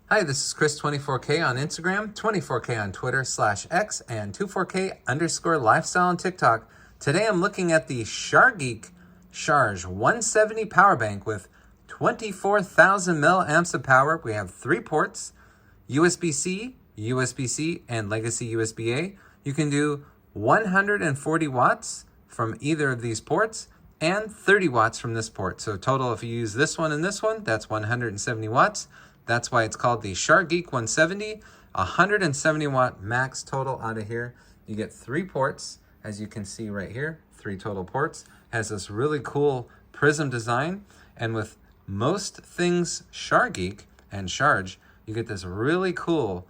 Hi, this is Chris24K on Instagram, 24K on Twitter /X, and 24K_lifestyle on TikTok. Today I'm looking at the Shargeek Sharge 170 power bank with 24,000 milliamps of power. We have 3 ports, USB-C, USB-C, and legacy USB-A. You can do 140 watts from either of these ports and 30 watts from this port. So total, if you use this one and this one, that's 170 watts. That's why it's called the Shargeek 170. 170 watt max total out of here. You get 3 ports, as you can see right here, 3 total ports. Has this really cool prism design, and with most things Shargeek and Sharge, you get this really cool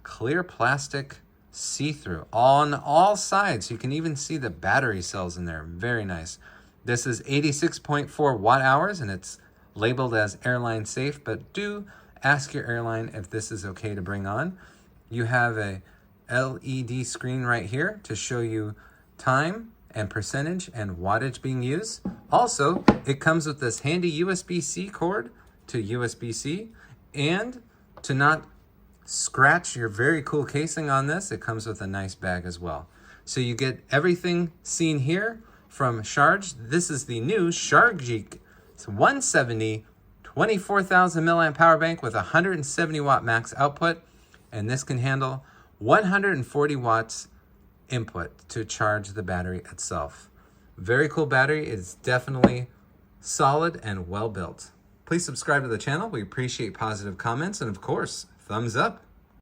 clear plastic see-through on all sides. You can even see the battery cells in there. Very nice. This is 86.4 watt hours, and it's labeled as airline safe, but do ask your airline if this is okay to bring on. You have a LED screen right here to show you time and percentage and wattage being used. Also, it comes with this handy USB-C cord to USB-C, and to not scratch your very cool casing on this, it comes with a nice bag as well. So you get everything seen here from Sharge. This is the new Shargeek. It's 170, 24,000 milliamp power bank with 170 watt max output, and this can handle 140 watts input to charge the battery itself. Very cool battery. It's definitely solid and well built. Please subscribe to the channel. We appreciate positive comments and, of course, thumbs up.